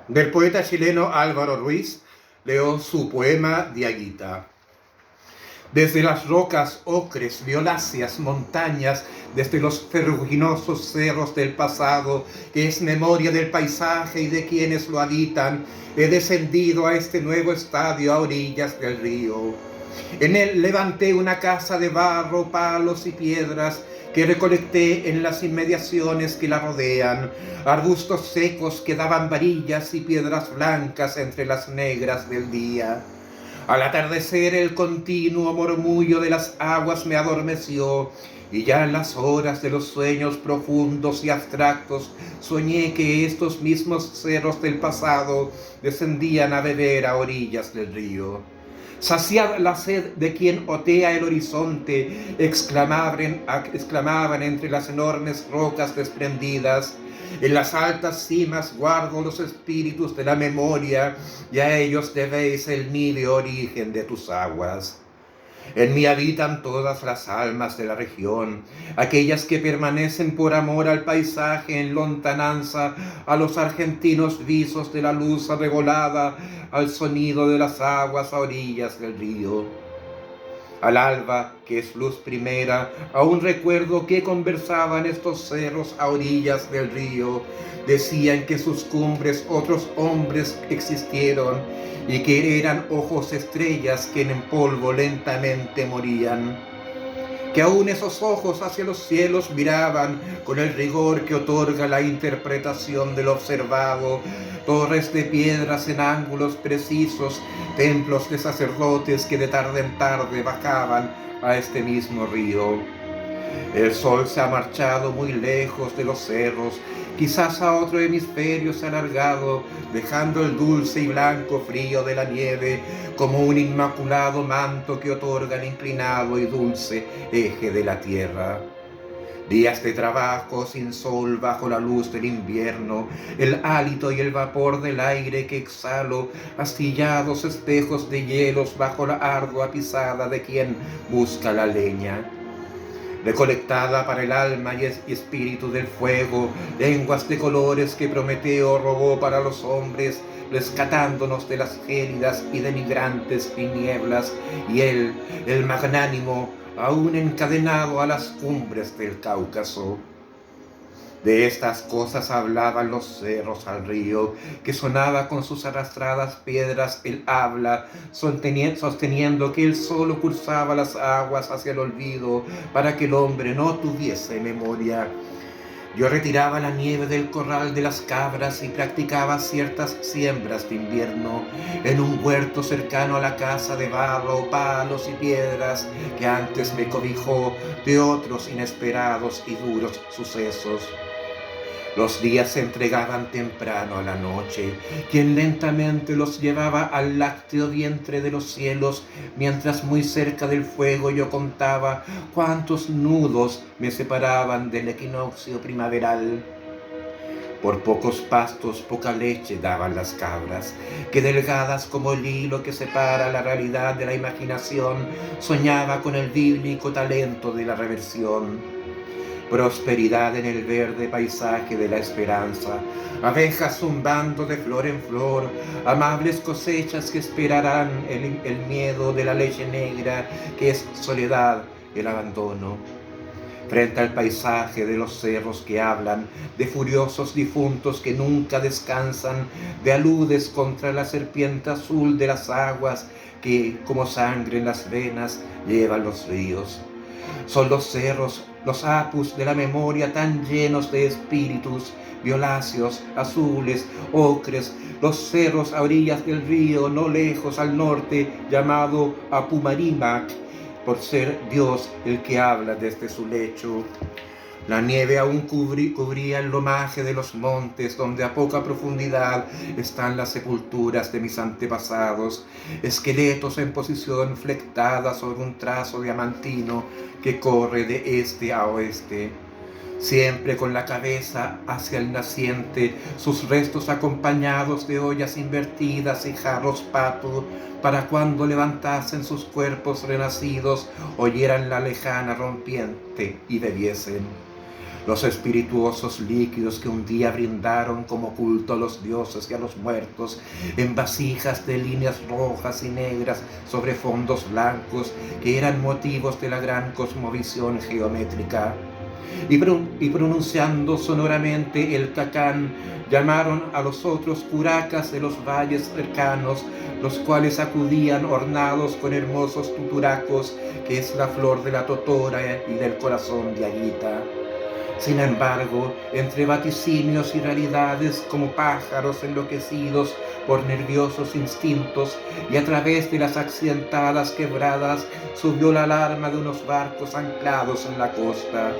Del poeta chileno Álvaro Ruiz, leo su poema Diaguita. Desde las rocas ocres, violáceas montañas, desde los ferruginosos cerros del pasado, que es memoria del paisaje y de quienes lo habitan, he descendido a este nuevo estadio a orillas del río. En él levanté una casa de barro, palos y piedras que recolecté en las inmediaciones que la rodean, arbustos secos que daban varillas y piedras blancas entre las negras del día. Al atardecer el continuo murmullo de las aguas me adormeció, y ya en las horas de los sueños profundos y abstractos soñé que estos mismos cerros del pasado descendían a beber a orillas del río. Saciad la sed de quien otea el horizonte, exclamaban entre las enormes rocas desprendidas. En las altas cimas guardo los espíritus de la memoria, y a ellos debéis el níveo origen de tus aguas. En mí habitan todas las almas de la región, aquellas que permanecen por amor al paisaje en lontananza, a los argentinos visos de la luz arrebolada, al sonido de las aguas a orillas del río. Al alba, que es luz primera, aún recuerdo que conversaban estos cerros a orillas del río. Decían que sus cumbres otros hombres existieron y que eran ojos estrellas que en polvo lentamente morían. Que aún esos ojos hacia los cielos miraban con el rigor que otorga la interpretación del observado, torres de piedras en ángulos precisos, templos de sacerdotes que de tarde en tarde bajaban a este mismo río. El sol se ha marchado muy lejos de los cerros, quizás a otro hemisferio se ha alargado, dejando el dulce y blanco frío de la nieve como un inmaculado manto que otorga el inclinado y dulce eje de la tierra. Días de trabajo sin sol bajo la luz del invierno, el hálito y el vapor del aire que exhalo, astillados espejos de hielos bajo la ardua pisada de quien busca la leña. Recolectada para el alma y espíritu del fuego, lenguas de colores que Prometeo robó para los hombres, rescatándonos de las gélidas y denigrantes tinieblas, y él, el magnánimo, aún encadenado a las cumbres del Cáucaso. De estas cosas hablaban los cerros al río, que sonaba con sus arrastradas piedras el habla, sosteniendo que él solo cursaba las aguas hacia el olvido, para que el hombre no tuviese memoria. Yo retiraba la nieve del corral de las cabras y practicaba ciertas siembras de invierno en un huerto cercano a la casa de barro, palos y piedras que antes me cobijó de otros inesperados y duros sucesos. Los días se entregaban temprano a la noche, quien lentamente los llevaba al lácteo vientre de los cielos, mientras muy cerca del fuego yo contaba cuántos nudos me separaban del equinoccio primaveral. Por pocos pastos, poca leche daban las cabras, que delgadas como el hilo que separa la realidad de la imaginación, soñaba con el bíblico talento de la reversión. Prosperidad en el verde paisaje de la esperanza, abejas zumbando de flor en flor, amables cosechas que esperarán el miedo de la leche negra, que es soledad, el abandono. Frente al paisaje de los cerros que hablan, de furiosos difuntos que nunca descansan, de aludes contra la serpiente azul de las aguas que, como sangre en las venas, llevan los ríos. Son los cerros, los apus de la memoria tan llenos de espíritus, violáceos, azules, ocres, los cerros a orillas del río, no lejos al norte, llamado Apumarímac, por ser Dios el que habla desde su lecho. La nieve aún cubría el lomaje de los montes, donde a poca profundidad están las sepulturas de mis antepasados, esqueletos en posición flectada sobre un trazo diamantino que corre de este a oeste. Siempre con la cabeza hacia el naciente, sus restos acompañados de ollas invertidas y jarros pato, para cuando levantasen sus cuerpos renacidos, oyeran la lejana rompiente y bebiesen. Los espirituosos líquidos que un día brindaron como culto a los dioses y a los muertos, en vasijas de líneas rojas y negras sobre fondos blancos, que eran motivos de la gran cosmovisión geométrica. Y pronunciando sonoramente el cacán, llamaron a los otros curacas de los valles cercanos, los cuales acudían ornados con hermosos tuturacos, que es la flor de la totora y del corazón de Aguita. Sin embargo, entre vaticinios y realidades, como pájaros enloquecidos por nerviosos instintos, y a través de las accidentadas quebradas, subió la alarma de unos barcos anclados en la costa.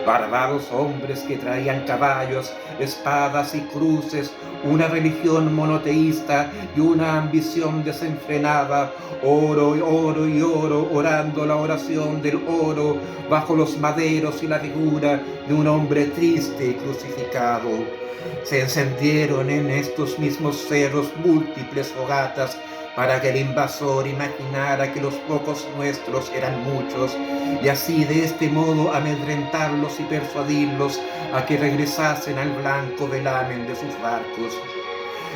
Barbados hombres que traían caballos, espadas y cruces, una religión monoteísta y una ambición desenfrenada, oro y oro y oro, orando la oración del oro bajo los maderos y la figura de un hombre triste y crucificado. Se encendieron en estos mismos cerros múltiples fogatas para que el invasor imaginara que los pocos nuestros eran muchos, y así de este modo amedrentarlos y persuadirlos a que regresasen al blanco velamen de sus barcos.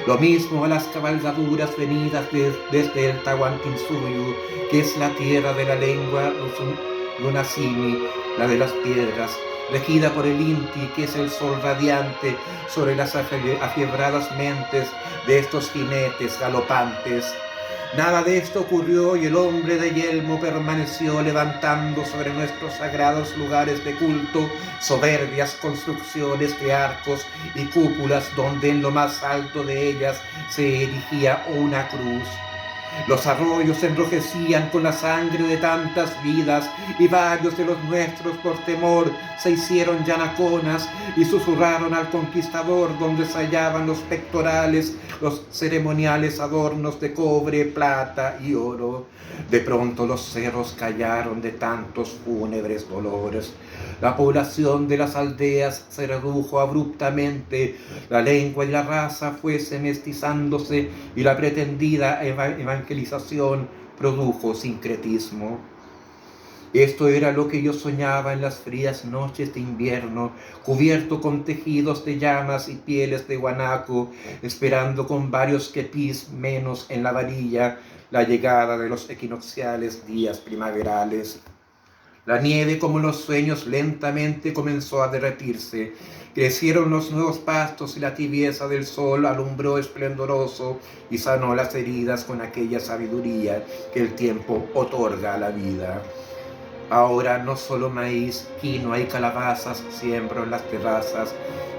Lo mismo a las cabalgaduras venidas desde el Tahuantinsuyo, que es la tierra de la lengua Lunasimi, la de las piedras, regida por el Inti, que es el sol radiante sobre las afiebradas mentes de estos jinetes galopantes. Nada de esto ocurrió, y el hombre de yelmo permaneció levantando sobre nuestros sagrados lugares de culto soberbias construcciones de arcos y cúpulas, donde en lo más alto de ellas se erigía una cruz. Los arroyos se enrojecían con la sangre de tantas vidas, y varios de los nuestros por temor se hicieron llanaconas y susurraron al conquistador, donde se hallaban los pectorales, los ceremoniales adornos de cobre, plata y oro. De pronto los cerros callaron de tantos fúnebres dolores. La población de las aldeas se redujo abruptamente, la lengua y la raza fuese mestizándose, y la pretendida evangelización produjo sincretismo. Esto era lo que yo soñaba en las frías noches de invierno, cubierto con tejidos de llamas y pieles de guanaco, esperando con varios quepís menos en la varilla la llegada de los equinocciales días primaverales. La nieve, como los sueños, lentamente comenzó a derretirse. Crecieron los nuevos pastos y la tibieza del sol alumbró esplendoroso y sanó las heridas con aquella sabiduría que el tiempo otorga a la vida. Ahora no solo maíz, quinoa y calabazas siembro en las terrazas,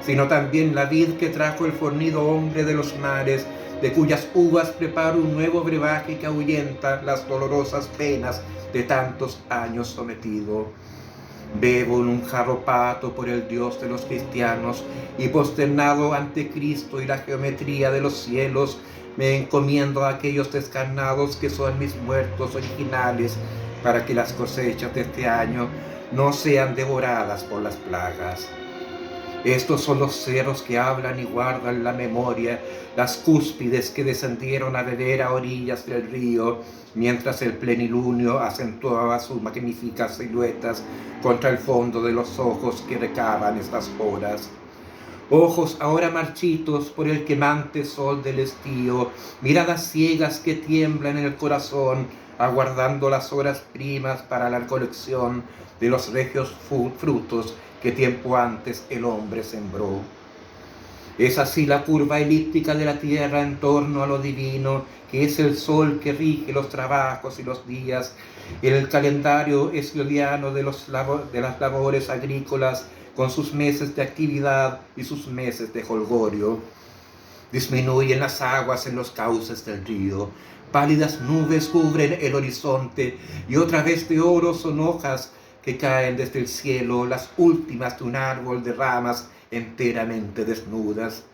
sino también la vid que trajo el fornido hombre de los mares, de cuyas uvas preparo un nuevo brebaje que ahuyenta las dolorosas penas de tantos años sometido. Bebo en un jarro pato por el Dios de los cristianos, y posternado ante Cristo y la geometría de los cielos, me encomiendo a aquellos descarnados que son mis muertos originales, para que las cosechas de este año no sean devoradas por las plagas. Estos son los cerros que hablan y guardan la memoria, las cúspides que descendieron a beber a orillas del río, mientras el plenilunio acentuaba sus magníficas siluetas contra el fondo de los ojos que recaban estas horas. Ojos ahora marchitos por el quemante sol del estío, miradas ciegas que tiemblan en el corazón, aguardando las horas primas para la recolección de los regios frutos que tiempo antes el hombre sembró. Es así la curva elíptica de la tierra en torno a lo divino, que es el sol que rige los trabajos y los días. El calendario hesiodiano de las labores agrícolas, con sus meses de actividad y sus meses de jolgorio. Disminuyen las aguas en los cauces del río. Pálidas nubes cubren el horizonte, y otra vez de oro son hojas que caen desde el cielo, las últimas de un árbol de ramas enteramente desnudas.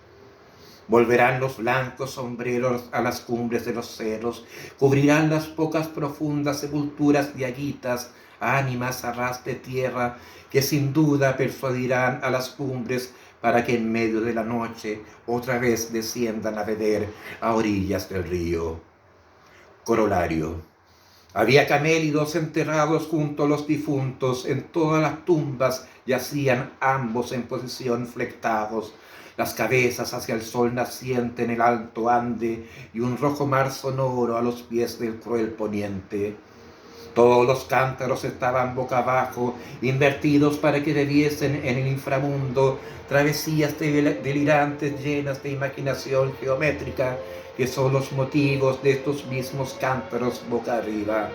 Volverán los blancos sombreros a las cumbres de los cerros, cubrirán las pocas profundas sepulturas de aguitas, ánimas a ras de tierra, que sin duda persuadirán a las cumbres para que en medio de la noche otra vez desciendan a beber a orillas del río. Corolario. Había camélidos enterrados junto a los difuntos. En todas las tumbas yacían ambos en posición flectados, las cabezas hacia el sol naciente en el alto Ande y un rojo mar sonoro a los pies del cruel poniente. Todos los cántaros estaban boca abajo, invertidos para que bebiesen en el inframundo travesías delirantes llenas de imaginación geométrica, que son los motivos de estos mismos cántaros boca arriba.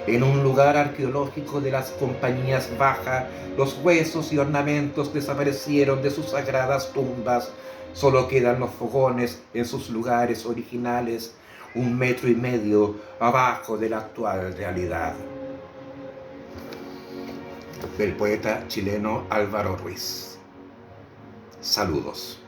En un lugar arqueológico de las compañías bajas, los huesos y ornamentos desaparecieron de sus sagradas tumbas. Solo quedan los fogones en sus lugares originales, 1,5 metros abajo de la actual realidad. Del poeta chileno Álvaro Ruiz. Saludos.